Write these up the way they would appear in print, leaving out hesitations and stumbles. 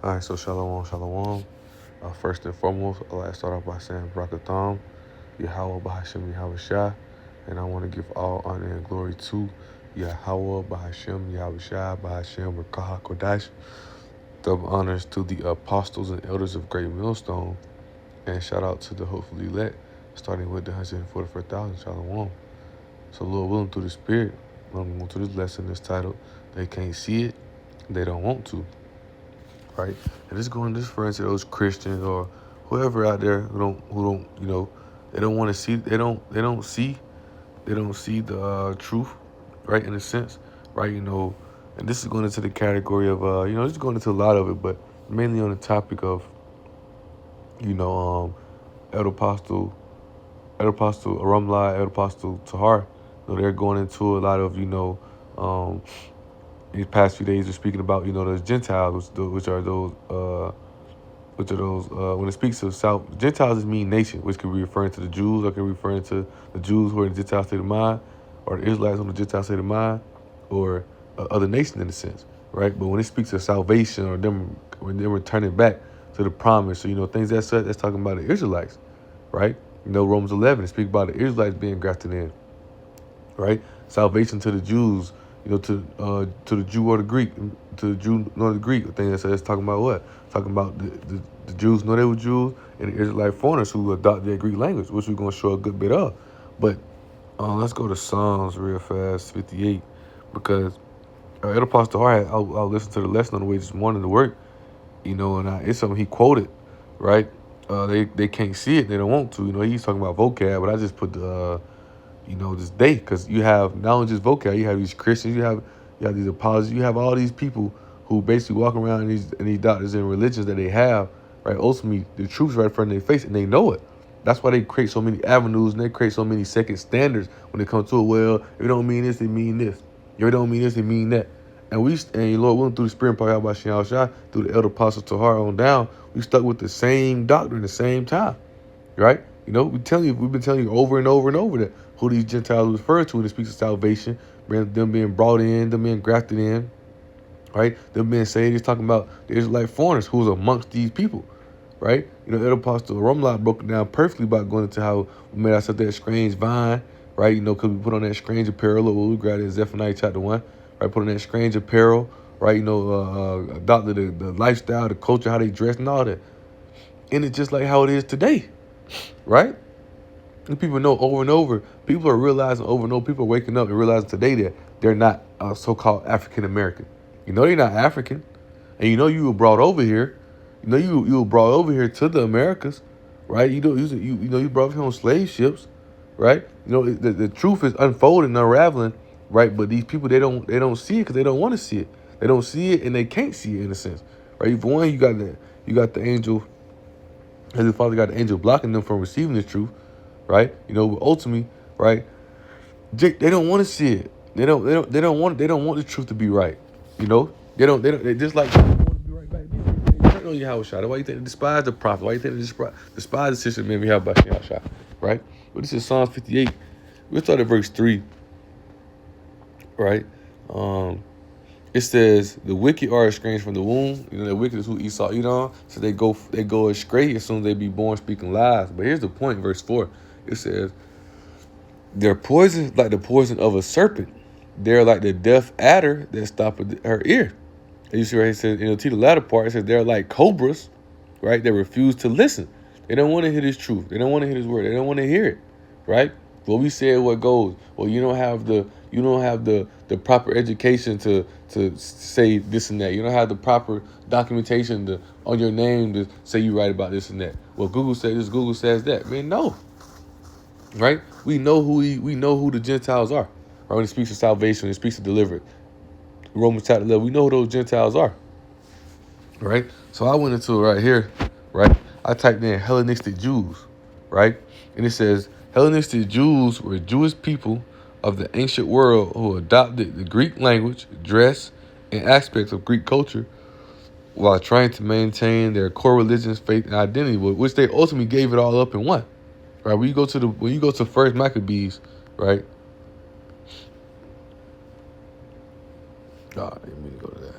All right, so shalom, shalom. First and foremost, I'd like to start off by saying Brakatham, Yahweh Bahashem Yahweh Shai, and I want to give all honor and glory to Yahweh Bahashem Yahweh Shai Bahashem Rakaha Kodash. Double honors to the apostles and elders of Great Millstone, and shout out to the hopefully elect, starting with the 144,000. Shalom. So, Lord willing, through the Spirit, I'm going to this lesson is titled, They Can't See It, They Don't Want to. Right, and it's going this for instance those Christians or whoever out there who don't they don't want to see they don't see the truth, right, in a sense, right, and this is going into the category of this is going into a lot of it, but mainly on the topic of Elder Apostle Arumlai, Elder Apostle Tahar. They're going into a lot of um these past few days, we're speaking about those Gentiles, which are those when it speaks of South Gentiles, it mean nation, which could be referring to the Jews, or can be referring to the Jews who are in the Gentile state of mind, or the Israelites on the Gentile state of mind, or other nations in a sense, right? But when it speaks of salvation or them when they're returning back to the promise, so things that's talking about the Israelites, right? Romans 11, it speaks about the Israelites being grafted in, right? Salvation to the Jews, to the Jew or the Greek, to the Jew nor the Greek. The thing that says talking about what? Talking about the Jews know they were Jews, and the Israelite foreigners who adopt their Greek language, which we're going to show a good bit of. But let's go to Psalms real fast, 58, because Elder Pastor Hart, I'll listen to the lesson on the way this morning to work, and it's something he quoted, right? They can't see it, they don't want to. He's talking about vocab, but I just put the this day, because you have not only just vocab, you have these Christians, you have these apologists, you have all these people who basically walk around in these doctrines and religions that they have, right? Ultimately, the truth's right in front of their face, and they know it. That's why they create so many avenues, and they create so many second standards when it comes to it. Well, if it don't mean this, it mean this. If it don't mean this, it mean that. And Lord willing, through the Spirit, probably by Shia Shai, through the Elder Apostle Tahar on down, we stuck with the same doctrine at the same time, right? We've been telling you over and over and over that who these Gentiles refer to when it speaks of salvation, them being brought in, them being grafted in, right? Them being saved. He's talking about the Israelite foreigners who's amongst these people, right? Elder Apostle Rumlot broke it down perfectly by going into how we made ourselves that strange vine, right? Because we put on that strange apparel, or we grabbed in Zephaniah chapter 1, right? Put on that strange apparel, right? Adopted the lifestyle, the culture, how they dress and all that. And it's just like how it is today, right? And people know over and over. People are realizing over and over. People are waking up and realizing today that they're not so-called African American. They're not African, and you were brought over here. You were brought over here to the Americas, right? You brought here on slave ships, right? The truth is unfolding, and unraveling, right? But these people they don't see it because they don't want to see it. They don't see it and they can't see it in a sense, right? For one, you got the angel, as the Father got the angel blocking them from receiving the truth. Right, ultimately, right? They don't want to see it. They don't want the truth to be right. They just like they want to be right back then. They turn on Yahweh Shai. Why you think they despise the prophet? Why you think they despise the system? Man, we have about Yahweh Shai, right? But this is Psalms 58. We'll start at verse 3, right? It says the wicked are estranged from the womb. The wicked is who Esau eat on. So they go astray as soon as they be born speaking lies. But here's the point, verse 4. It says, they're poisoned like the poison of a serpent. They're like the deaf adder that stoppeth her ear. And you see right, it says, to the latter part, it says they're like cobras, right? They refuse to listen. They don't want to hear this truth. They don't want to hear this word. They don't want to hear it, right? What we said, what goes. Well, you don't have the proper education to say this and that. You don't have the proper documentation on your name to say you right about this and that. Well, Google says this, Google says that. Man, no. Right? We know who the Gentiles are. Right? When it speaks of salvation, it speaks of deliverance. Romans chapter 11, we know who those Gentiles are. Right? So I went into it right here, right? I typed in Hellenistic Jews, right? And it says Hellenistic Jews were Jewish people of the ancient world who adopted the Greek language, dress, and aspects of Greek culture while trying to maintain their core religion's faith and identity, which they ultimately gave it all up and won. Right, when you go to First Maccabees, right? I didn't mean to go to that.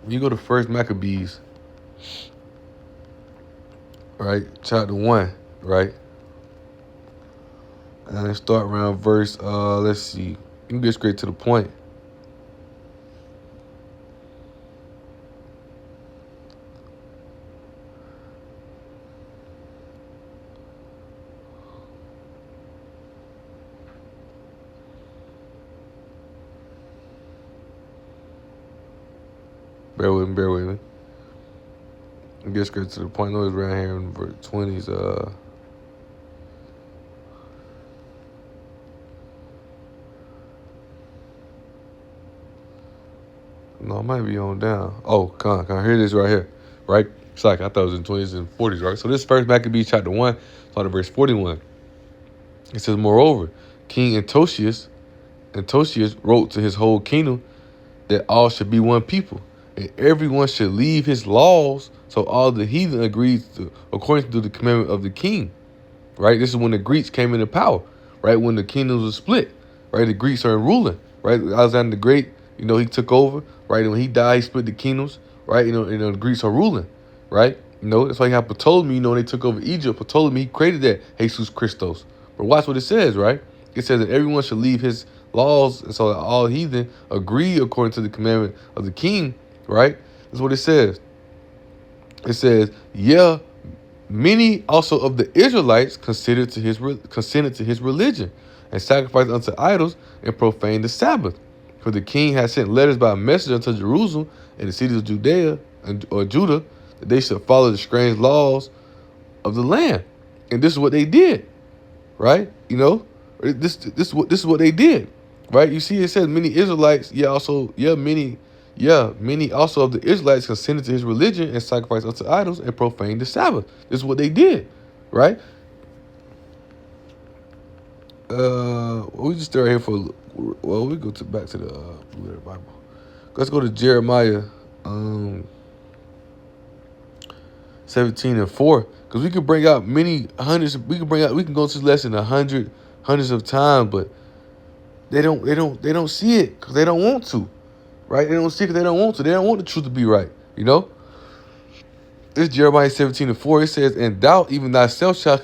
When you go to First Maccabees, right? Chapter 1, right? And let's start around verse, let's see. You can get straight to the point. Bear with me, bear with me. Get straight to the point. I know it's around here in verse 20s. No, it might be on down. Oh, come on. Hear this right here, right? It's like I thought it was in 20s and 40s, right? So this first Maccabees chapter 1, starting at verse 41. It says, moreover, King Antiochus wrote to his whole kingdom that all should be one people, and everyone should leave his laws. So all the heathen agreed to, according to the commandment of the king. Right? This is when the Greeks came into power. Right? When the kingdoms were split. Right? The Greeks are ruling. Right? Alexander the Great, he took over. Right? And when he died, he split the kingdoms. Right? The Greeks are ruling. Right? That's why you have Ptolemy. When they took over Egypt, Ptolemy, he created that Jesus Christos. But watch what it says. Right? It says that everyone should leave his laws, and so that all heathen agree according to the commandment of the king. Right? That's what it says. It says, yeah, many also of the Israelites consented to his religion, and sacrificed unto idols, and profaned the Sabbath. For the king had sent letters by messenger unto Jerusalem and the cities of Judea or Judah, that they should follow the strange laws of the land. And this is what they did, right? This is what they did, right? You see, it says many Israelites, many also of the Israelites consented to his religion and sacrificed unto idols and profaned the Sabbath. This is what they did, right? We just stay right here for. Well, we go back to the Blue Letter Bible. Let's go to Jeremiah 17:4, because we can bring out many hundreds. We can go to this lesson hundreds of times, but they don't see it because they don't want to, right? They don't see it because they don't want to. They don't want the truth to be right, This Jeremiah 17:4. It says, "And thou even thyself shalt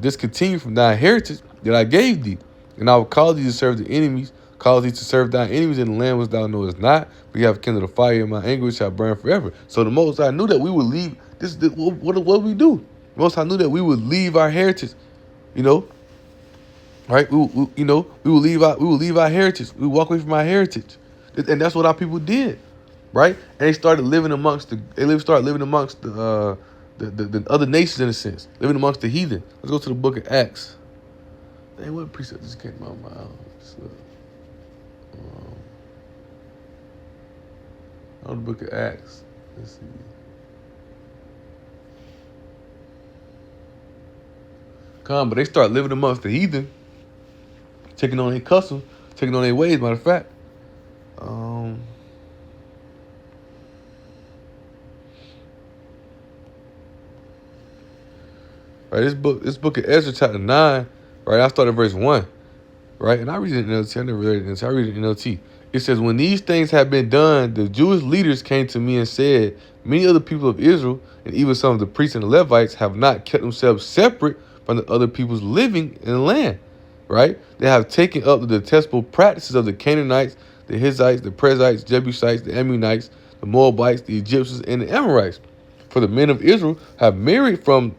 discontinue from thy heritage that I gave thee, and I will cause thee to serve the enemies, cause thee to serve thy enemies in the land which thou knowest not. For you have kindled a fire in my anger which shall burn forever." So the Most High knew that we would leave. What we do. The Most High knew that we would leave our heritage, right? We will leave our heritage. We walk away from our heritage, and that's what our people did. Right, and they started living amongst the other nations, in a sense, living amongst the heathen. Let's go to the book of Acts. Dang, what precept just came out of my mouth? The book of Acts. Let's see. But they start living amongst the heathen, taking on their customs, taking on their ways. Matter of fact, right, this book of Ezra, chapter 9, right, I started verse 1, right, and I read it in NLT. I never read it in NLT. I read it in NLT. It says, "When these things have been done, the Jewish leaders came to me and said, many of the people of Israel, and even some of the priests and the Levites, have not kept themselves separate from the other peoples living in the land." Right? They have taken up the detestable practices of the Canaanites, the Hittites, the Perizzites, Jebusites, the Ammonites, the Moabites, the Egyptians, and the Amorites. For the men of Israel have married from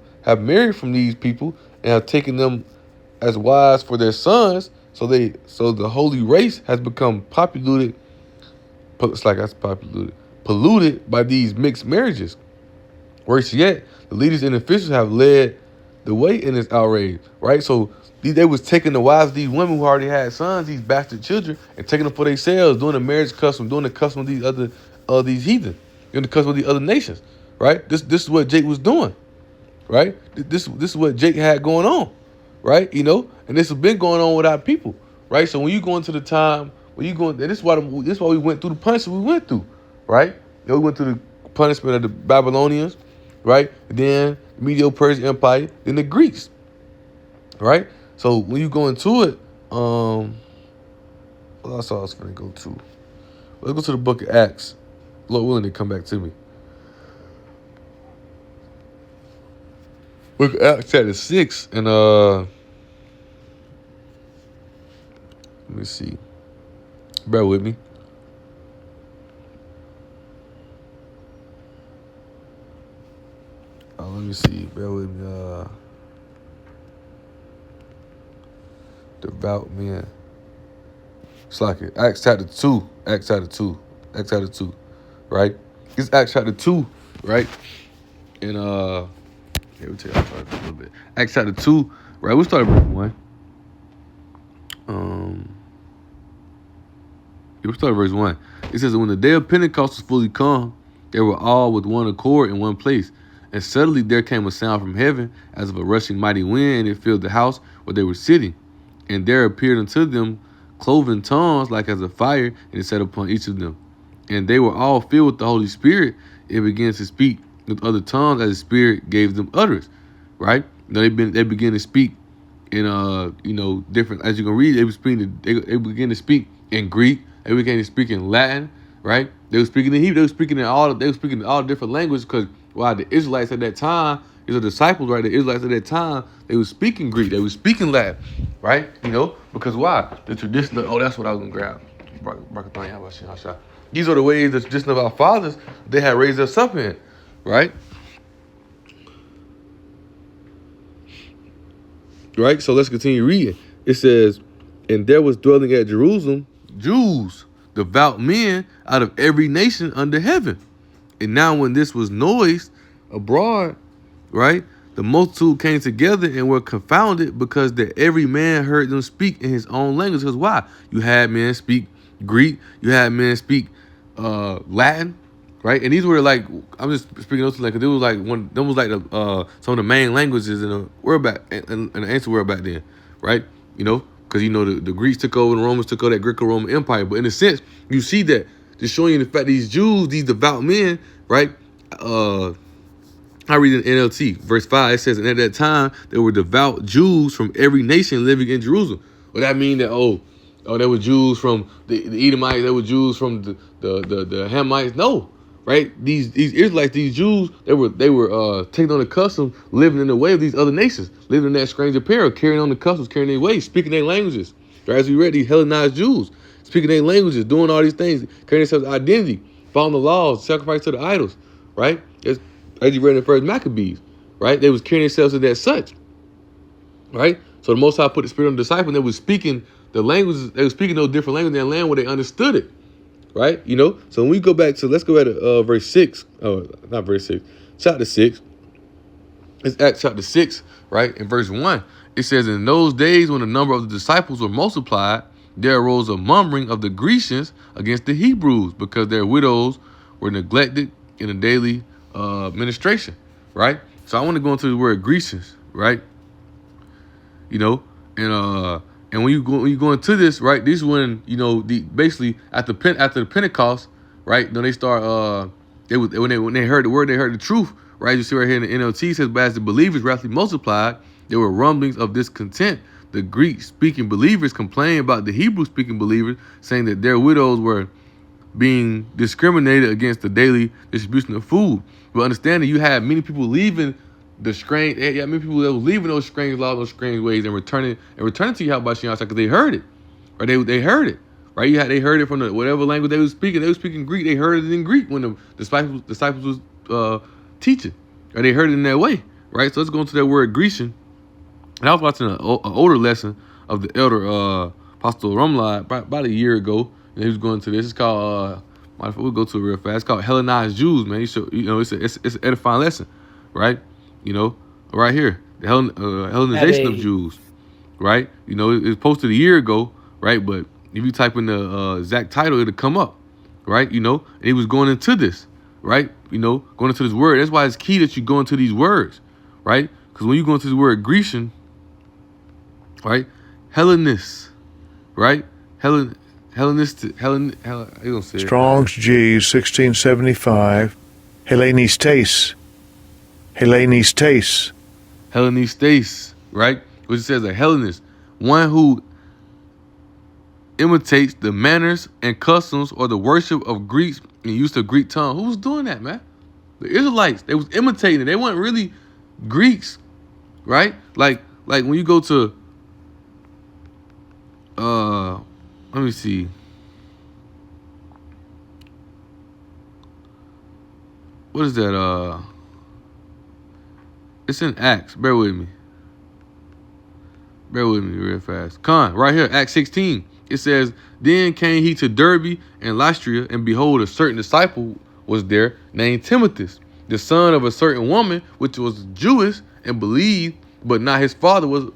these people and have taken them as wives for their sons. So the holy race has become polluted by these mixed marriages. Worse yet, the leaders and officials have led the way in this outrage, right? So they was taking the wives of these women who already had sons, these bastard children, and taking them for themselves, doing the marriage custom, doing the custom of these these heathen, doing the custom of these other nations, right? This is what Jake was doing, right? This is what Jake had going on, right? And this has been going on with our people, right? So when you go into the time, and this is why we went through the punishment we went through, right? We went through the punishment of the Babylonians, right? Then the Medo-Persian Empire, then the Greeks, right? So when you go into it, what else I was going to go to? Let's go to the book of Acts. Lord willing, they come back to me. Look at Acts chapter 6 and let me see. Bear with me. Let me see. Bear with me. Devout men. It's like it. Acts chapter 2. Acts chapter 2. Acts chapter 2. Right? It's Acts chapter 2, right? And here we take off a little bit. Acts chapter 2, right? We started verse 1. We started verse 1. It says, when the day of Pentecost was fully come, they were all with one accord in one place. And suddenly there came a sound from heaven as of a rushing mighty wind, and it filled the house where they were sitting. And there appeared unto them cloven tongues like as a fire, and it sat upon each of them. And they were all filled with the Holy Spirit, and began to speak with other tongues as the Spirit gave them utterance. Right? Now they began to speak in different, as you can read, they began to speak in Greek, they began to speak in Latin, right? They were speaking in Hebrew, they were speaking in all different languages, because the Israelites at that time, these are disciples, right? The Israelites at that time, they were speaking Greek, they were speaking Latin, right? Because why? The tradition of, that's what I was gonna grab. These are the ways, the tradition of our fathers, they had raised us up in, right? Right? So let's continue reading. It says, and there was dwelling at Jerusalem Jews, devout men out of every nation under heaven. And now when this was noised abroad, right, the multitude came together and were confounded, because that every man heard them speak in his own language. Because why? You had men speak Greek, you had men speak Latin, right? And these were like, I'm just speaking those like, it was like them was like some of the main languages in the world back in the ancient world back then, right? Because the Greeks took over, the Romans took over that Greco-Roman Empire. But in a sense, you see that just showing you the fact these Jews, these devout men, right? I read in NLT, verse 5, it says, and at that time there were devout Jews from every nation living in Jerusalem. Well, that mean that there were Jews from the Edomites, there were Jews from the Hamites. No, right? These Israelites, these Jews, they were taking on the customs, living in the way of these other nations, living in that strange apparel, carrying on the customs, carrying their ways, speaking their languages. Right? As we read, these Hellenized Jews, speaking their languages, doing all these things, carrying themselves identity, following the laws, sacrifice to the idols, right? As you read in the first Maccabees, right? They was carrying themselves as such, right? So the Most High put the Spirit on the disciples, and they were speaking the languages, they were speaking those different languages in their land where they understood it, right? So when we go back to, let's go back to verse 6, not verse 6, chapter 6. It's Acts chapter 6, right? In verse 1, it says, in those days when the number of the disciples were multiplied, there arose a murmuring of the Grecians against the Hebrews, because their widows were neglected in the daily administration, right? So I want to go into the word Grecians, right? And when you go into this, right, this is when basically after the Pentecost, right? Then they start when they heard the word, they heard the truth, right? You see right here in the NLT, it says, but as the believers rapidly multiplied, there were rumblings of discontent. The Greek-speaking believers complained about the Hebrew-speaking believers, saying that their widows were being discriminated against the daily distribution of food. But understanding, you had many people leaving many people that were leaving those strange laws, those strange ways, and returning to Yahweh because they heard it, right? They heard it, right? They heard it from whatever language they were speaking. They were speaking Greek. They heard it in Greek when the disciples was teaching, or they heard it in that way, right? So let's go into that word Grecian. And I was watching an older lesson of the elder Apostle Rumlai about a year ago, and he was going to this. It's called we'll go to it real fast. It's called Hellenized Jews, man. It's an edifying lesson, right? Right here, the Hellenization of Jews, right? It's posted a year ago, right? But if you type in the exact title, it'll come up, right? And he was going into this, right? Going into this word. That's why it's key that you go into these words, right? Because when you go into the word Grecian, right? Hellenist, right? Hellenistic, how you gonna say it? Strong's G 1675. Hellenistes. Hellenistes. Hellenistes, right? Which says a Hellenist, one who imitates the manners and customs or the worship of Greeks and use of Greek tongue. Who was doing that, man? The Israelites. They was imitating it. They weren't really Greeks, right? Like when you go to let me see. What is that? It's in Acts. Bear with me real fast. Right here, Acts 16. It says, then came he to Derbe and Lystra, and behold, a certain disciple was there named Timothy, the son of a certain woman, which was Jewish, and believed, but not his father was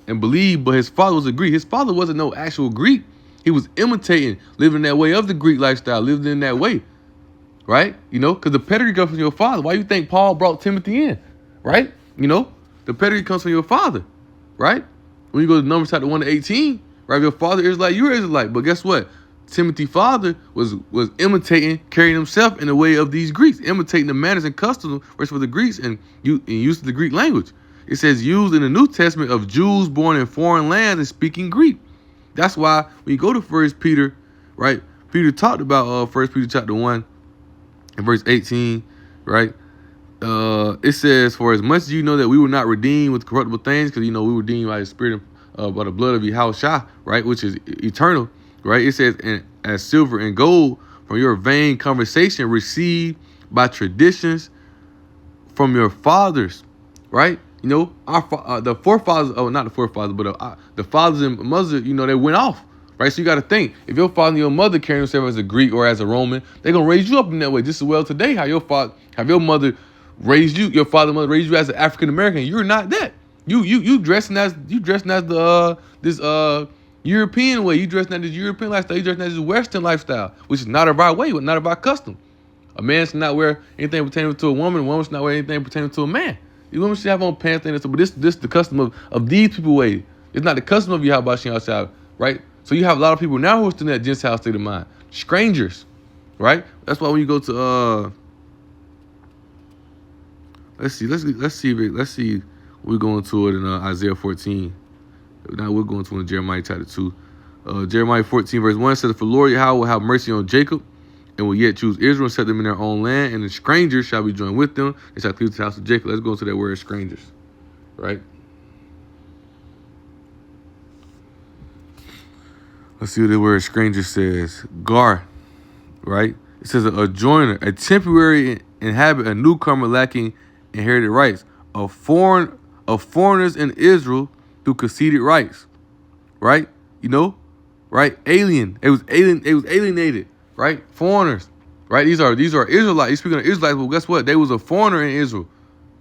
believed, but his father was a Greek. His father wasn't no actual Greek. He was imitating, living that way of the Greek lifestyle, living in that way. Right? You know, because the pedigree comes from your father. Why you think Paul brought Timothy in? Right? You know, the pedigree comes from your father. Right? When you go to Numbers chapter 1 to 18, right? Your father is like, you're Israelite. But guess what? Timothy's father was imitating, carrying himself in the way of these Greeks, imitating the manners and customs which were the Greeks and used the Greek language. It says used in the New Testament of Jews born in foreign lands and speaking Greek. That's why when you go to 1 Peter, right? Peter talked about 1 Peter chapter 1 and verse 18, right? It says, for as much as you know that we were not redeemed with corruptible things, because, you know, we were redeemed by the spirit by the blood of Yahushua, right? Which is eternal, right? It says, and as silver and gold from your vain conversation received by traditions from your fathers, right? You know, the forefathers, not the forefathers, but the fathers and mothers, you know, they went off. Right, so you got to think, if your father and your mother carry themselves as a Greek or as a Roman, they're gonna raise you up in that way. Just as well today, how your mother raised you, your father and mother raised you as an African American. You're not that. You dressing as the this European way. You dressing as this European lifestyle. You dressing as this Western lifestyle, which is not of our way, but not of our custom. A man should not wear anything pertaining to a woman. A woman should not wear anything pertaining to a man. The women should have on pants, but this is the custom of these people way. It's not the custom of Yahweh Shem, right? So you have a lot of people now who are still in that Gentile state of mind. Strangers, right? That's why when you go to let's see we're going to it in Isaiah 14. Now we're going to it in Jeremiah chapter 2. Jeremiah 14 verse 1 says, for Lord Yahweh will have mercy on Jacob and will yet choose Israel and set them in their own land, and the strangers shall be joined with them. They shall cleave to the house of Jacob. Let's go into that word strangers, right? Let's see what the word stranger says. Gar, right? It says a joiner, a temporary inhabitant, a newcomer lacking inherited rights, of foreigners in Israel through conceded rights, right? You know, right? Alien. It was alienated, right? Foreigners, right? These are Israelites. You're speaking of Israelites, well, guess what? They was a foreigner in Israel,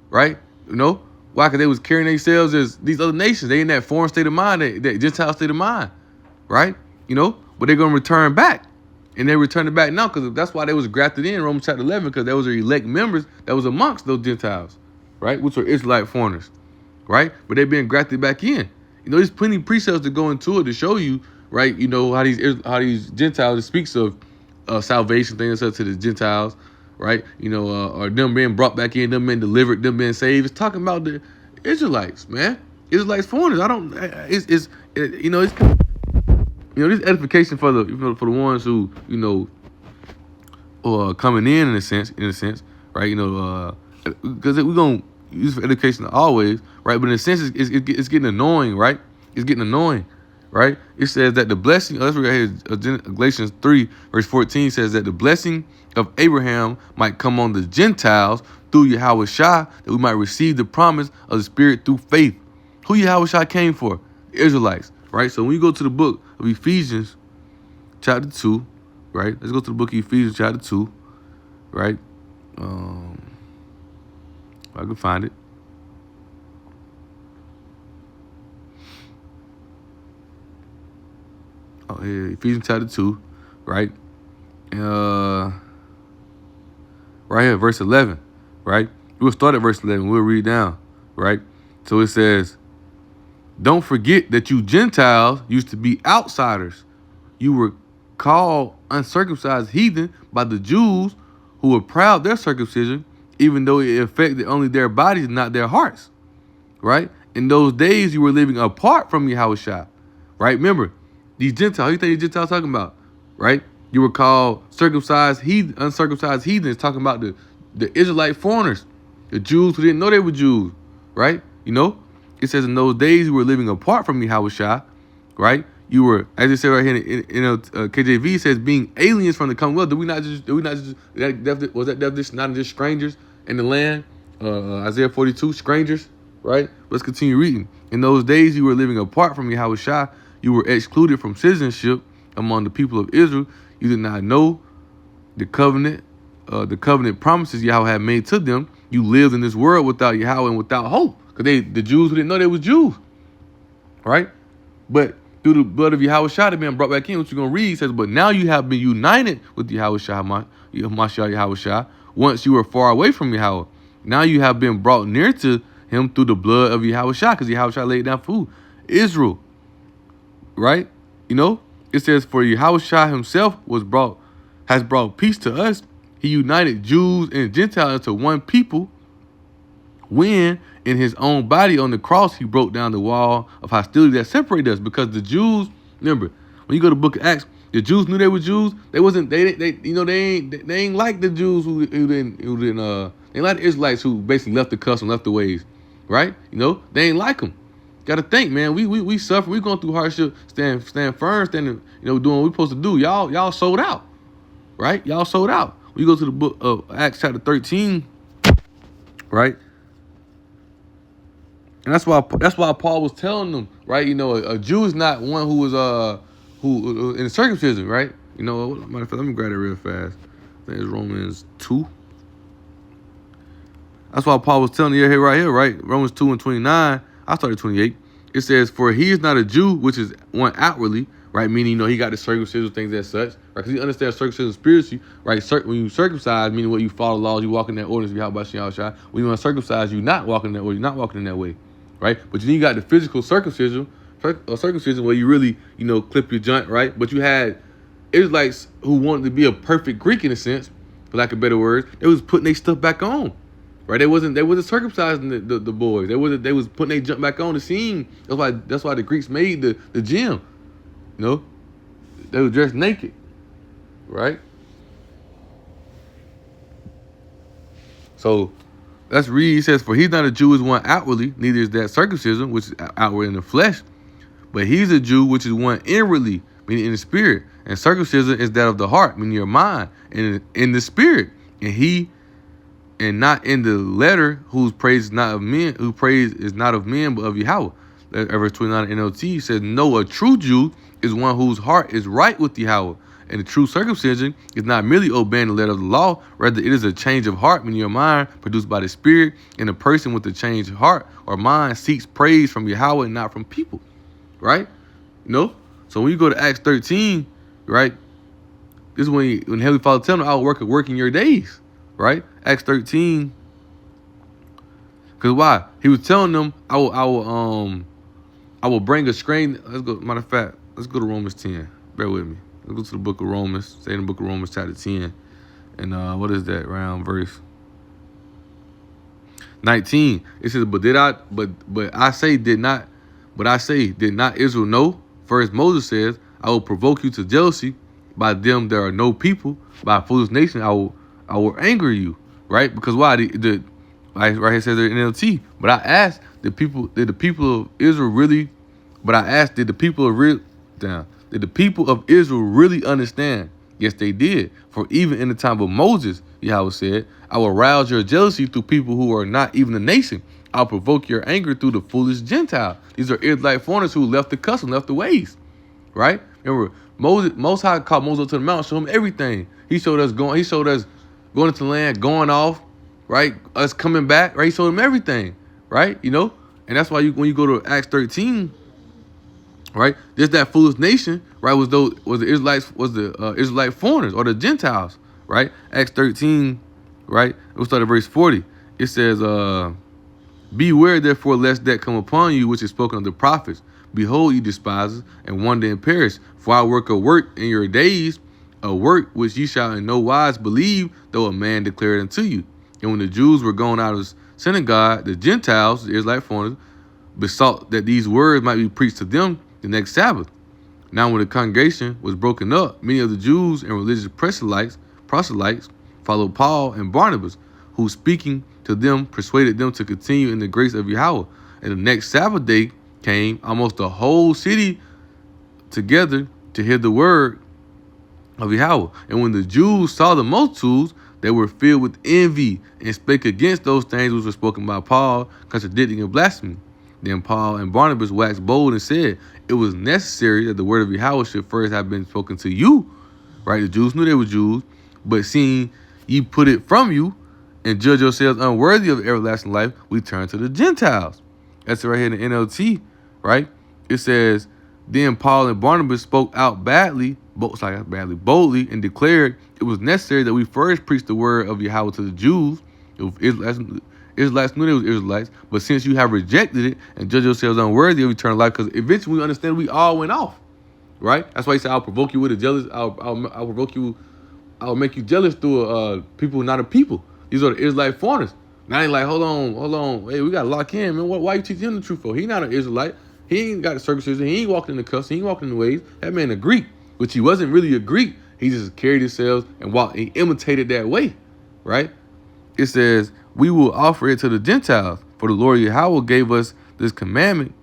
right? You know, why? Because they was carrying themselves as these other nations. They in that foreign state of mind, that Gentile state of mind, right? You know, but they're going to return back. And they return it back now because that's why they was grafted in Romans chapter 11, because there was elect members that was amongst those Gentiles, right? Which were Israelite foreigners, right? But they're being grafted back in. You know, there's plenty of precepts to go into it to show you, right? You know, how these Gentiles, it speaks of salvation, things to the Gentiles, right? You know, or them being brought back in, them being delivered, them being saved. It's talking about the Israelites, man. Israelites foreigners. This edification for the ones who, you know, are coming in a sense, right? You know, because we're gonna use for education always, right? But in a sense, it's getting annoying, right? It's getting annoying, right? It says that the blessing. Let's read here. Galatians 3 verse 14 says that the blessing of Abraham might come on the Gentiles through Yahweh Shai, that we might receive the promise of the Spirit through faith. Who Yahweh Shai came for? The Israelites. Right, so when you go to the book of Ephesians, chapter 2, right? Let's go to the book of Ephesians, chapter 2, right? If I can find it. Oh, yeah, Ephesians chapter 2, right? Right here, verse 11, right? We'll start at verse 11. We'll read down, right? So it says, don't forget that you Gentiles used to be outsiders. You were called uncircumcised heathen by the Jews, who were proud of their circumcision, even though it affected only their bodies, not their hearts. Right? In those days, you were living apart from Yahushua. Right? Remember, these Gentiles, who you think these Gentiles talking about? Right? You were called uncircumcised heathens, talking about the Israelite foreigners, the Jews who didn't know they were Jews. right? You know, it says in those days you were living apart from Yahushua, right? You were, as it said right here KJV, says being aliens from the Commonwealth. Was that definition not just strangers in the land? Isaiah 42, strangers, right? Let's continue reading. In those days you were living apart from Yahushua. You were excluded from citizenship among the people of Israel. You did not know the covenant promises Yahweh had made to them. You lived in this world without Yahweh and without hope. Because the Jews who didn't know they was Jews, right? But through the blood of Yahushua, they've been brought back in. What you're going to read says, but now you have been united with Yahushua, Yahushua, once you were far away from Yahweh. Now you have been brought near to him through the blood of Yahushua, because Yahushua laid down food. Israel, right? You know, it says, for Yahushua himself has brought peace to us. He united Jews and Gentiles into one people when in his own body on the cross, he broke down the wall of hostility that separated us. Because the Jews, remember, when you go to the book of Acts, the Jews knew they were Jews. They ain't like the Jews who didn't they ain't like the Israelites who basically left the custom, left the ways, right? You know, they ain't like them. Got to think, man. We suffer. We going through hardship. Stand firm. Doing what we supposed to do. Y'all sold out, right? Y'all sold out. When you go to the book of Acts chapter 13, right? And that's why Paul was telling them, right? You know, a Jew is not one who was who in circumcision, right? You know, matter of fact, let me grab it real fast. I think it's Romans 2. That's why Paul was telling you here, right here, right? Romans 2 and 29. I started 28. It says, for he is not a Jew, which is one outwardly, right? Meaning, you know, he got the circumcision things as such, right? Because he understands circumcision spiritually, right? When you circumcise, meaning what you follow laws, you walk in that ordinance of Yahweh. When you uncircumcised, you not walking in that way, you're not walking in that way, right? But then you got the physical circumcision where you really, you know, clip your joint, right? But you had Israelites who wanted to be a perfect Greek in a sense, for lack of better words. They was putting their stuff back on. Right, they wasn't circumcising the boys. They was putting their jump back on the scene. That's why the Greeks made the gym. You know, they were dressed naked, right? So let's read. It says, for he's not a Jew is one outwardly, neither is that circumcision, which is outward in the flesh, but he's a Jew which is one inwardly, meaning in the spirit. And circumcision is that of the heart, meaning your mind, and in the spirit. And not in the letter, whose praise is not of men, whose praise is not of men, but of Yahweh. Verse 29 NLT says, no, a true Jew is one whose heart is right with Yahweh. And the true circumcision is not merely obeying the letter of the law, rather it is a change of heart, meaning your mind produced by the Spirit, and a person with a changed heart or mind seeks praise from Yahweh and not from people, right? You know? So when you go to Acts 13, right, this is when Heavenly Father tells him, I will work in your days. Right? Acts 13. Because why? He was telling them, I will bring a screen. Let's go. Matter of fact, let's go to Romans 10. Bear with me. Let's go to the book of Romans. Say in the book of Romans, chapter 10. And what is that? Around verse 19. It says, did not Israel know? First Moses says, I will provoke you to jealousy. By them there are no people. By a foolish nation I will anger you, right? Because why? Right here says in NLT. But I asked did the people of Israel really understand? Yes, they did. For even in the time of Moses, Yahweh said, I will arouse your jealousy through people who are not even a nation. I'll provoke your anger through the foolish Gentile. These are Israelite foreigners who left the custom, left the ways, right? Remember, Most High called Moses up to the mountain, showed him everything. He showed us going into the land, going off, right? Us coming back, right? He showed them everything, right? You know? And that's why when you go to Acts 13, right? There's that foolish nation, right? Was the Israelite foreigners or the Gentiles, right? Acts 13, right? We'll start at verse 40. It says, beware therefore lest that come upon you which is spoken of the prophets. Behold, ye despisers, and wonder and perish. For I work a work in your days, a work which ye shall in no wise believe, though a man declare it unto you. And when the Jews were gone out of the synagogue, the Gentiles, the Israelite foreigners, besought that these words might be preached to them the next Sabbath. Now when the congregation was broken up, many of the Jews and religious proselytes followed Paul and Barnabas, who speaking to them persuaded them to continue in the grace of Yahweh. And the next Sabbath day came, almost the whole city together to hear the word of Yahweh. And when the Jews saw the multitudes, they were filled with envy and spake against those things which were spoken by Paul, contradicting and blaspheming. Then Paul and Barnabas waxed bold and said, it was necessary that the word of Yahweh should first have been spoken to you. Right? The Jews knew they were Jews, but seeing ye put it from you and judge yourselves unworthy of everlasting life, we turn to the Gentiles. That's right here in the NLT, right? It says, then Paul and Barnabas spoke out boldly, and declared it was necessary that we first preach the word of Yahweh to the Jews. Israelites knew they was Israelites, but since you have rejected it and judge yourselves unworthy of eternal life, because eventually we understand we all went off, right? That's why he said, I'll provoke you with a jealous, I'll provoke you, I'll make you jealous through people not a people. These are the Israelite foreigners. Now they like, hold on. Hey, we got to lock in, man. Why you teach him the truth for? He not an Israelite. He ain't got the circumcision. He ain't walking in the customs. He ain't walking in the ways. That man a Greek, which he wasn't really a Greek. He just carried himself and walked. He imitated that way, right? It says, we will offer it to the Gentiles. For the Lord Yahweh gave us this commandment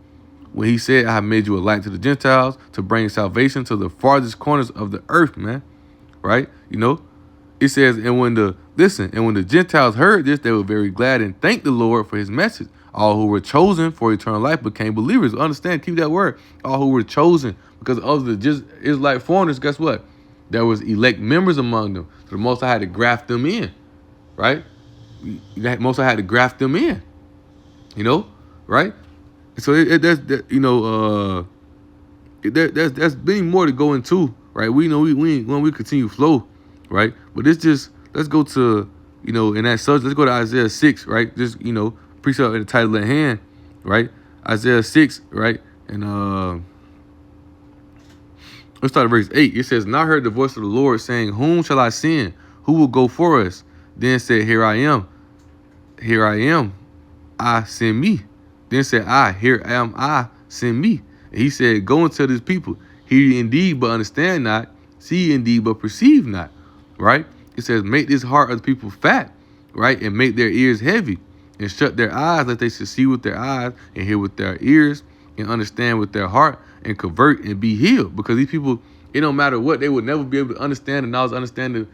when he said, I have made you a light to the Gentiles to bring salvation to the farthest corners of the earth, man. Right? You know, it says, and when the Gentiles heard this, they were very glad and thanked the Lord for his message. All who were chosen for eternal life became believers. Understand, keep that word. All who were chosen because of the Israelite foreigners, guess what? There was elect members among them. So the Most High had to graft them in, right? Most High had to graft them in, you know, right? So there's many more to go into, right? We know when we continue flow, right? But it's just, let's go to, in that subject, let's go to Isaiah 6, right? Just, precept in the title at hand, right? Isaiah 6, right? And let's start at verse 8. It says, and I heard the voice of the Lord saying, whom shall I send? Who will go for us? Then said, here I am, I send me. Then said I, here am I, send me. And he said, go and tell this people, hear indeed, but understand not, see indeed, but perceive not, right? It says, make this heart of the people fat, right? And make their ears heavy, and shut their eyes, that they should see with their eyes, and hear with their ears, and understand with their heart, and convert and be healed. Because these people, it don't matter what, they would never be able to understand and knowledge, understand the,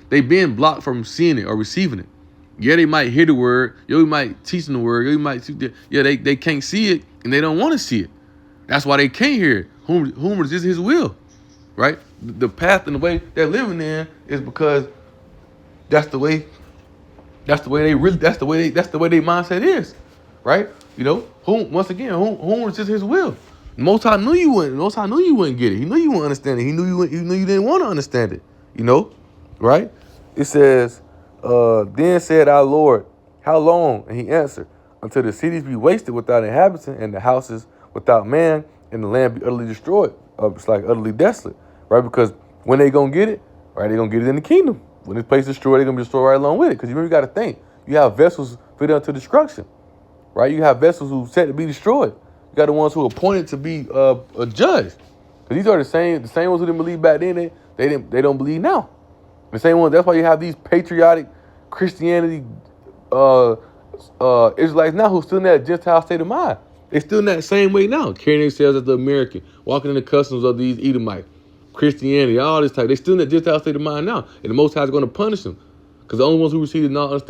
they being blocked from seeing it or receiving it. Yeah, they might hear the word. Yeah, we might teach them the word. Yeah, we might they can't see it and they don't want to see it. That's why they can't hear it. Whom resist his will, right? The path and the way they're living in is because that's the way their mindset is, right? Whom resist his will. Most High knew you wouldn't. Most High knew you wouldn't get it. He knew you wouldn't understand it. He knew you didn't want to understand it. Right? It says, then said our Lord, how long? And he answered, until the cities be wasted without inhabitant, and the houses without man, and the land be utterly destroyed. It's like utterly desolate, right? Because when they gonna get it, right? They gonna get it in the kingdom. When this place is destroyed, they're gonna be destroyed right along with it. Because you really got to think, you have vessels fit unto destruction, right? You have vessels who set to be destroyed. You got the ones who are appointed to be a judge. Because these are the same ones who didn't believe back then. They don't believe now. The same ones. That's why you have these patriotic Christianity Israelites now who still in that Gentile state of mind. They still in that same way now, carrying themselves as the American, walking in the customs of these Edomites, Christianity, all this type. They still in that Gentile state of mind now, and the Most High is going to punish them, because the only ones who receive this knowledge,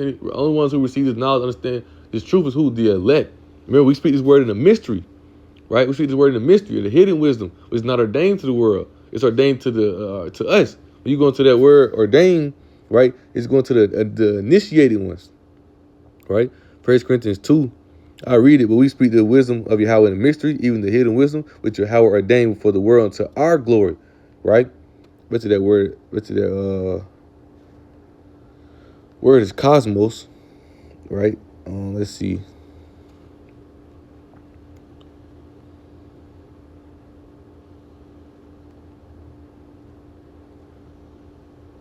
understand this truth is who? The elect. Remember, we speak this word in a mystery, right? We speak this word in a mystery, the hidden wisdom, which is not ordained to the world. It's ordained to us. When you go into that word ordained, right? It's going to the initiated ones, right? 1 Corinthians 2. I read it, but we speak the wisdom of Yahweh in the mystery, even the hidden wisdom, which Yahweh ordained before the world unto our glory, right? But to that word, word is cosmos, right? Let's see.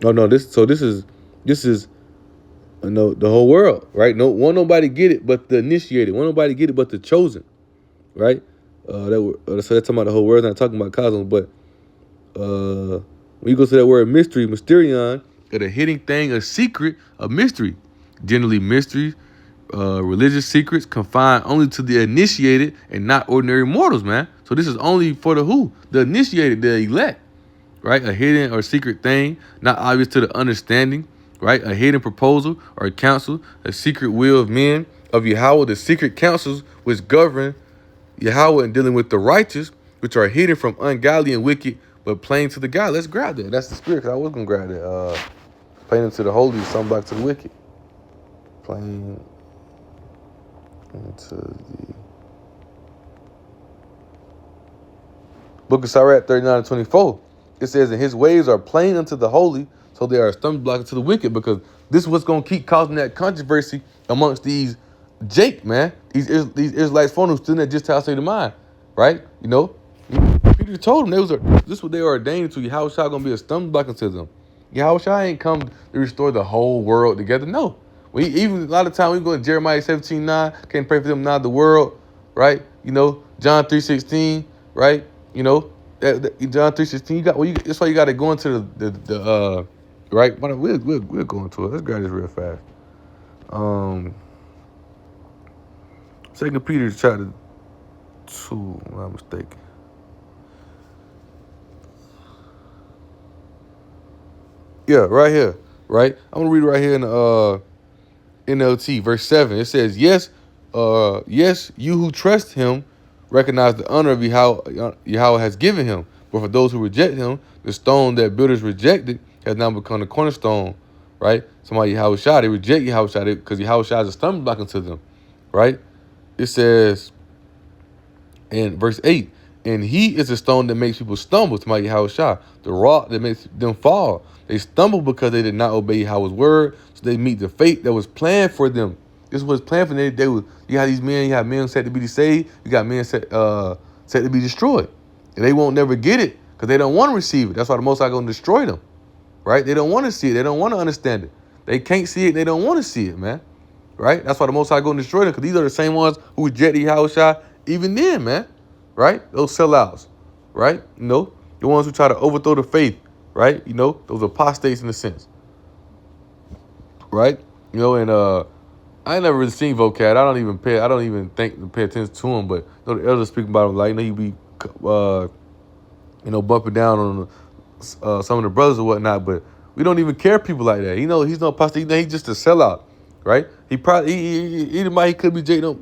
Oh no, this is the whole world, right? Nobody get it but the initiated. Nobody get it but the chosen, right? So that's talking about the whole world. Not talking about cosmos, but when you go to that word mystery, mysterion, of the hidden thing, a secret, a mystery. Generally mysteries, religious secrets confined only to the initiated and not ordinary mortals, man. So this is only for the who? The initiated, the elect, right? A hidden or secret thing, not obvious to the understanding, right? A hidden proposal or counsel, a secret will of men, of Yahweh, the secret counsels which govern Yahweh in dealing with the righteous, which are hidden from ungodly and wicked, but plain to the God. Let's grab that. That's the spirit, because I was going to grab that. Plain to the holy, some back to the wicked. Plain into the Book of Sirach 39-24. It says, and his ways are plain unto the holy, so they are a stumbling block to the wicked, because this is what's going to keep causing that controversy amongst these Jake, man. These Israelites phone who still in that Gentile state of mind, right? You know, Peter told them this is what they are ordained to. Yahweh Shai going to be a stumbling block unto them. Yahweh Shai ain't come to restore the whole world together. No. Even a lot of time we go to Jeremiah 17:9, can't pray for them, not the world, right? You know, John 3:16, right? You know, John 3:16. That's why you got to go into the right. We'll go into it. Let's grab this real fast. 2 Peter chapter 2. I'm not mistaken. Yeah, right here. Right. I'm gonna read it right here in the NLT, verse 7. It says, yes, you who trust him recognize the honor of Yahweh has given him. But for those who reject him, the stone that builders rejected has now become the cornerstone, right? Somebody Yahweh Shai, they reject Yahweh Shai because Yahweh Shai is a stumbling block unto them, right? It says in verse 8, and he is a stone that makes people stumble, to my Yahweh Shai, the rock that makes them fall. They stumble because they did not obey Yahweh's word, so they meet the fate that was planned for them. This was planned for them. You have these men, you have men set to be saved, you got men set to be destroyed. And they won't never get it because they don't want to receive it. That's why the Most High going to destroy them, right? They don't want to see it. They don't want to understand it. They can't see it. They don't want to see it, man, right? That's why the Most High going to destroy them, because these are the same ones who rejected Yahweh Shai even then, man, right? Those sellouts, right? You know, the ones who try to overthrow the faith, right? You know, those apostates in a sense, right? You know, and I ain't never really seen Vocad. I don't even pay attention to him, but you know, the elders speaking about him, like, you know, he be bumping down on some of the brothers or whatnot, but we don't even care people like that. You know, he's no apostate. You know, he's just a sellout, right? He probably he could be Jake, but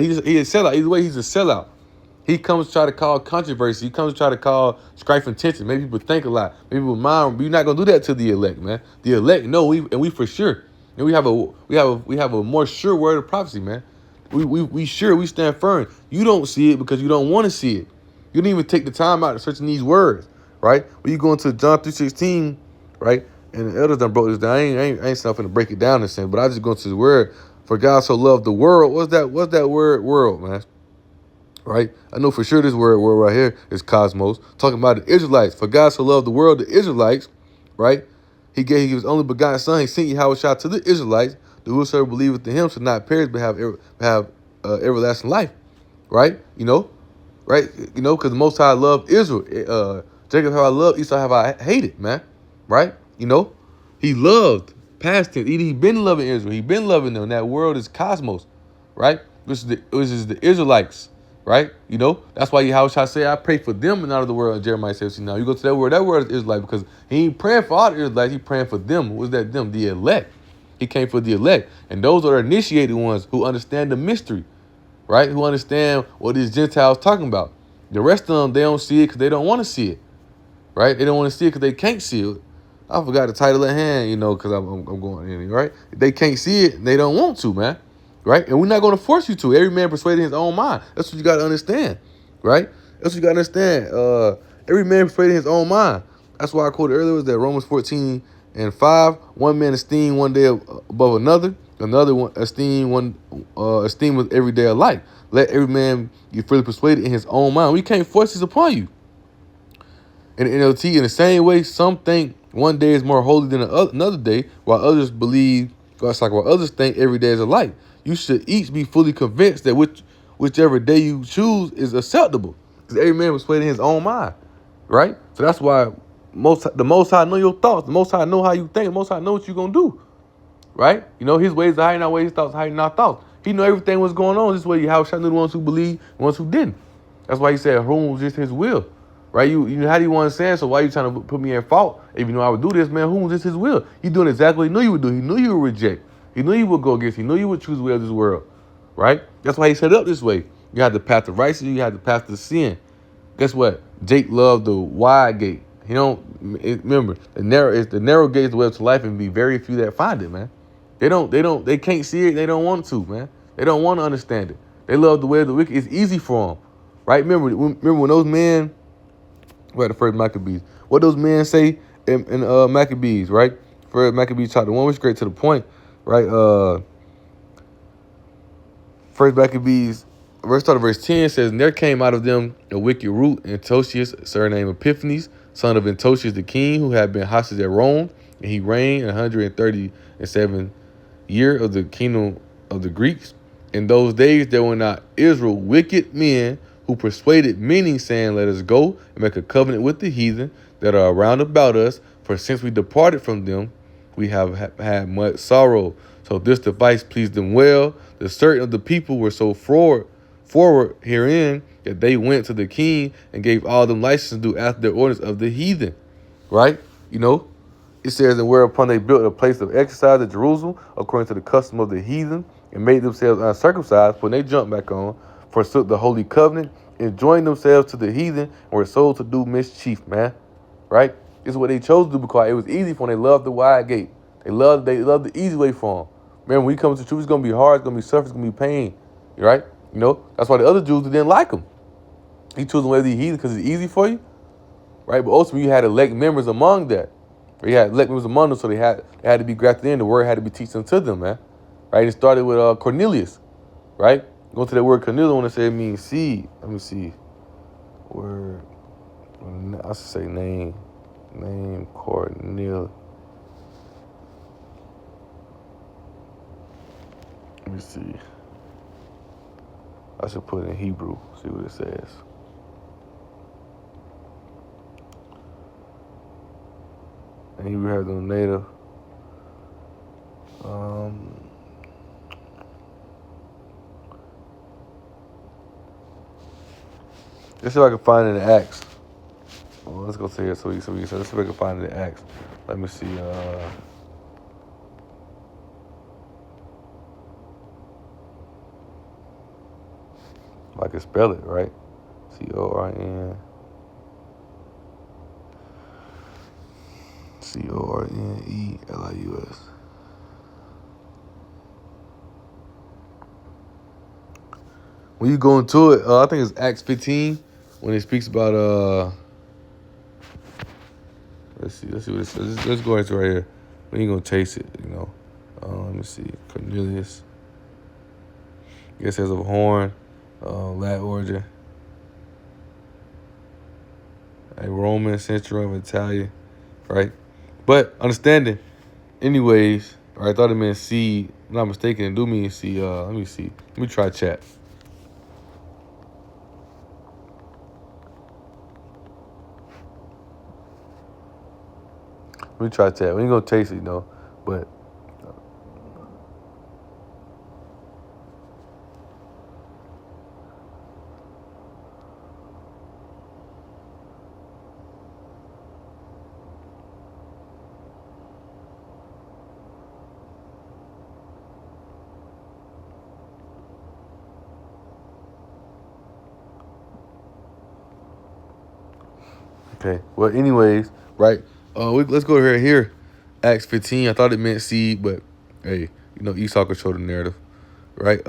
he's a sellout. Either way, he's a sellout. He comes to try to call controversy. He comes to try to call strife and tension. Maybe people think a lot. Maybe people mind. But you're not gonna do that to the elect, man. The elect, no, we for sure. And we have a more sure word of prophecy, man. We sure, we stand firm. You don't see it because you don't want to see it. You didn't even take the time out to searching these words, right? When you go into John 3:16, right? And the elders done broke this down. I ain't something to break it down in a sense, but I just go into the word. For God so loved the world. What's that word world, man? Right? I know for sure this word right here is cosmos. Talking about the Israelites. For God so loved the world, the Israelites, right? He gave his only begotten son. He sent Yahweh Shai to the Israelites. The whosoever believeth in him shall not perish but have everlasting life. Right? You know? Right? You know, because the Most High loved Israel. Jacob have I loved, Esau have I hated, man. Right? You know? He loved, past tense. He been loving Israel. He been loving them. That world is cosmos. Right? Which is the Israelites. Right? You know, that's why Yahweh Shai say, I pray for them and out of the world in Jeremiah 17. Now you go to that word is Israelite, because he ain't praying for all the Israelites, he praying for them. What was that them? The elect. He came for the elect. And those are the initiated ones who understand the mystery, right? Who understand what these Gentiles talking about. The rest of them, they don't see it because they don't want to see it, right? They don't want to see it because they can't see it. I forgot the title at hand, you know, because I'm going in, right? They can't see it, they don't want to, man. Right? And we're not going to force you to. Every man persuaded his own mind. That's what you got to understand. Right? That's what you got to understand. Every man persuaded his own mind. That's why I quoted earlier was that Romans 14:5. One man esteem one day above another. Another one esteem with every day alike. Let every man be freely persuaded in his own mind. We can't force this upon you. In the NLT, in the same way, some think one day is more holy than another day, while others think every day is alike. You should each be fully convinced that whichever day you choose is acceptable. Because every man was persuaded in his own mind, right? So that's why the Most High know your thoughts. The Most High know how you think. The Most High know what you're gonna do. Right? You know, his ways are hiding our ways, his thoughts are hiding our thoughts. He know everything was going on. This is why how Shai knew the ones who believed, the ones who didn't. That's why he said whom was just his will. Right? You know how do you understand? So why you trying to put me in fault? If you know I would do this, man, whom was just his will? He doing exactly what he knew you would do. He knew you would reject. He knew you would go against. He knew you would choose the way of this world. Right? That's why he set it up this way. You had the path of righteousness, you had the path of sin. Guess what? Jake loved the wide gate. He don't remember the narrow gate is the way to life, and be very few that find it, man. They can't see it. They don't want to, man. They don't want to understand it. They love the way of the wicked. It's easy for them, right? Remember when those men, right, the first Maccabees, what those men say in Maccabees, right? First Maccabees chapter 1 was straight to the point, right? First Maccabees, verse 10 says, and there came out of them a wicked root, Antiochus, surnamed Epiphanes, son of Antiochus the king, who had been hostage at Rome, and he reigned 137 year of the kingdom of the Greeks. In those days there were not Israel wicked men who persuaded many, saying, let us go and make a covenant with the heathen that are around about us, for since we departed from them, we have had much sorrow. So this device pleased them well. The certain of the people were so forward herein that they went to the king and gave all them license to do after the ordinance of the heathen. Right? You know, it says, and whereupon they built a place of exercise at Jerusalem, according to the custom of the heathen, and made themselves uncircumcised, when they jumped back on, forsook the holy covenant, and joined themselves to the heathen, and were sold to do mischief, man. Right? This is what they chose to do because it was easy for them. They loved the wide gate. They loved the easy way for them. Remember, when we come to truth, it's going to be hard, it's going to be suffering, it's going to be pain. Right? You know, that's why the other Jews didn't like him. He chose the way of the heathen because it's easy for you. Right? But ultimately, you had elect members among that. He had elect members among them, so they had to be grafted in. The word had to be teaching to them, man. Right? It started with Cornelius. Right? Go to that word Cornelius, I want to say it means seed. Let me see. Word. I should say name. Name Cornelius. Let me see. I should put it in Hebrew, see what it says. And Hebrew has no native. Let's see if I can find it in Acts. Well, let's go to here so we can let's see if I can find it in Acts. Let me see. If I can spell it right. Cornelius. When you go into it, I think it's Acts 15 when it speaks about let's see what it says. Let's go into right here. We ain't gonna taste it, you know. Let me see. Cornelius. I guess it has a horn, Latin origin. A Roman centurion of Italian, right? But understanding, anyways, right, I thought it meant seed. I'm not mistaken, it do mean seed. Let me see. Let me try chat. Let me try chat. We ain't gonna taste it, you know, but okay. Well, anyways, right. Let's go here. Acts 15. I thought it meant seed, but hey, you know, Esau controlled the narrative, right?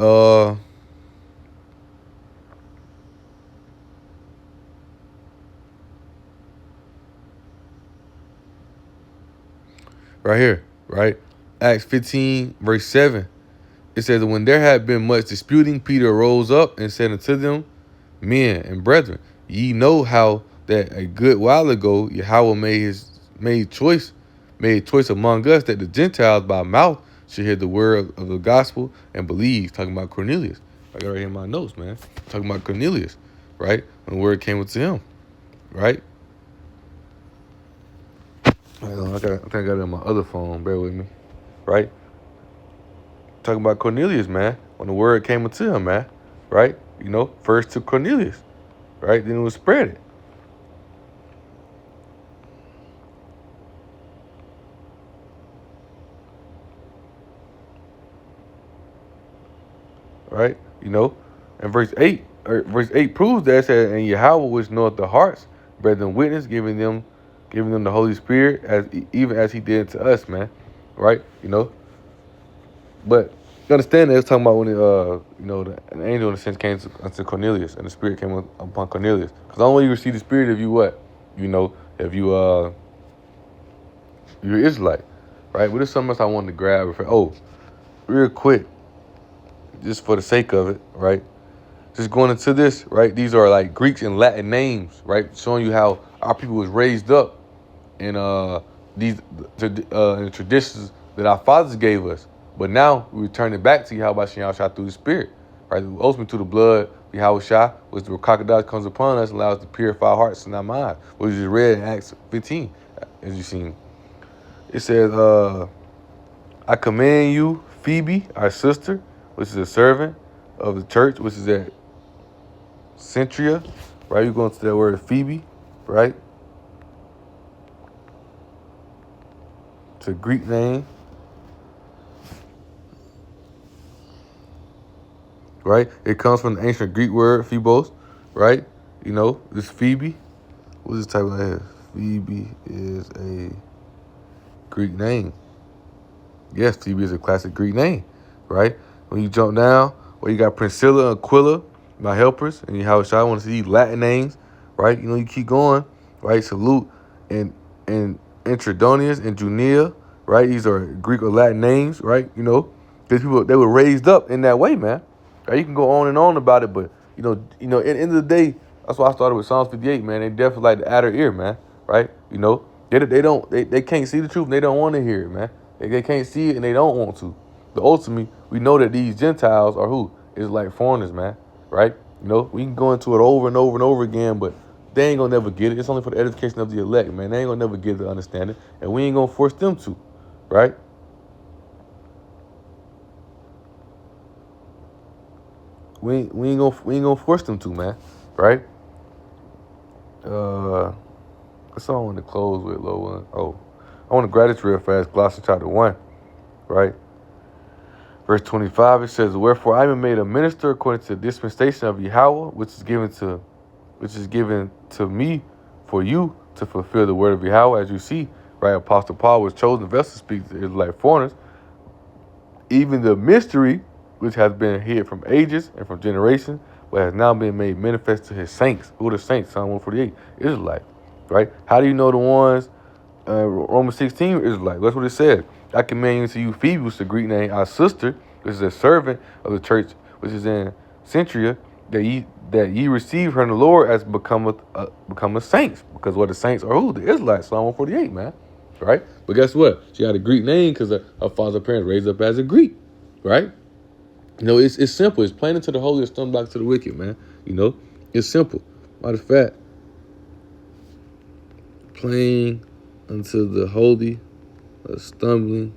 Right here, right? Acts 15, verse 7. It says, when there had been much disputing, Peter rose up and said unto them, men and brethren, ye know how that a good while ago Yahweh made choice among us that the Gentiles by mouth should hear the word of the gospel and believe. Talking about Cornelius. I got right here in my notes, man. Talking about Cornelius, right? When the word came to him, right? I think I got it on my other phone. Bear with me. Right? Talking about Cornelius, man. When the word came unto him, man. Right? First to Cornelius. Right? Then it was spread. Right? And verse 8 proves that. It said, and Yahweh which knoweth the hearts, brethren witness, giving them the Holy Spirit even as he did to us, man. Right? But you understand that it's talking about when an angel in a sense came unto Cornelius, and the Spirit came upon Cornelius. Because the only way you receive the Spirit if you what? If you're Israelite, right? But there's something else I wanted to grab. Real quick, just for the sake of it, right? Just going into this, right? These are like Greek and Latin names, right? Showing you how our people was raised up in these in traditions that our fathers gave us. But now we return it back to Yahweh Shah through the Spirit, right? Ultimately through the blood, Yahweh Shah, which the crocodile comes upon us, allows us to purify our hearts and our minds, which is read in Acts 15, as you've seen. It says, I command you, Phoebe, our sister, which is a servant of the church, which is at Centria, right? You're going to that word Phoebe, right? It's a Greek name, right? It comes from the ancient Greek word Phoebos, right? This Phoebe. What's this type of name? Phoebe is a Greek name. Yes, Phoebe is a classic Greek name, right? When you jump down, you got Priscilla and Aquila, my helpers, and I want to see these Latin names, right? You keep going, right? Salute and Intradonius and Junia, right? These are Greek or Latin names, right? These people, they were raised up in that way, man. Right? You can go on and on about it, but at the end of the day, that's why I started with Psalms 58, man. They definitely like the outer ear, man. Right? They can't see the truth and they don't want to hear it, man. They can't see it and they don't want to. But ultimately, we know that these Gentiles are who? It's like foreigners, man. Right? We can go into it over and over and over again, but they ain't gonna never get it. It's only for the edification of the elect, man. They ain't gonna never get the understanding, and we ain't gonna force them to, right? We ain't gonna force them to, man, right? That's all I want to close with, low one. Oh, I want to grab this real fast. Colossians chapter 1, right? Verse 25, it says, wherefore I am made a minister according to the dispensation of Yahweh, which is given to me for you to fulfill the word of Yahweh. As you see, right, Apostle Paul was chosen vessel to speak to Israelite foreigners, even the mystery which has been hid from ages and from generations, but has now been made manifest to his saints. Who are the saints? Psalm 148, Israelite, right? How do you know the ones? Romans 16 Israelite. That's what it said. I command you to you, Phoebe, which is the Greek name, our sister, which is a servant of the church, which is in Centria, that ye receive her in the Lord as become a saints, because what the saints are who? The Israelites. Psalm 148, man. Right? But guess what? She had a Greek name because her father parents raised up as a Greek. Right? It's simple. It's plain into the holy and stumbling block to the wicked, man. It's simple. Matter of fact, plain unto the holy, stumbling.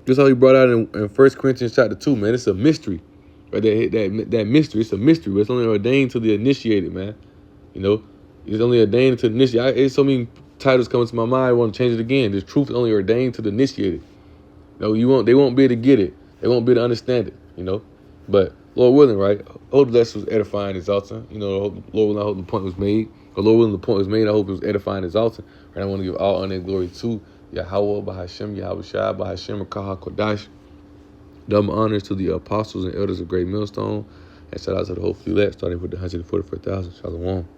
That's how he brought out in 1 Corinthians chapter 2, man. It's a mystery. Right? That mystery, it's a mystery, but it's only ordained to the initiated, man. It's only ordained to the initiated. It's so many titles coming to my mind, I want to change it again. This truth is only ordained to the initiated. They won't be able to get it. They won't be able to understand it, But Lord willing, right? I hope the lesson was edifying, exalting. Lord willing, I hope the point was made. Or Lord willing, the point was made. I hope it was edifying, exalting. And I want to give all honor and glory to Yahweh, Bahashem, Yahweh Shai, Bahashem, Kaha Kodash. Double honors to the apostles and elders of Great Millstone. And shout out to the whole elect, starting with the 144,000. Shalom.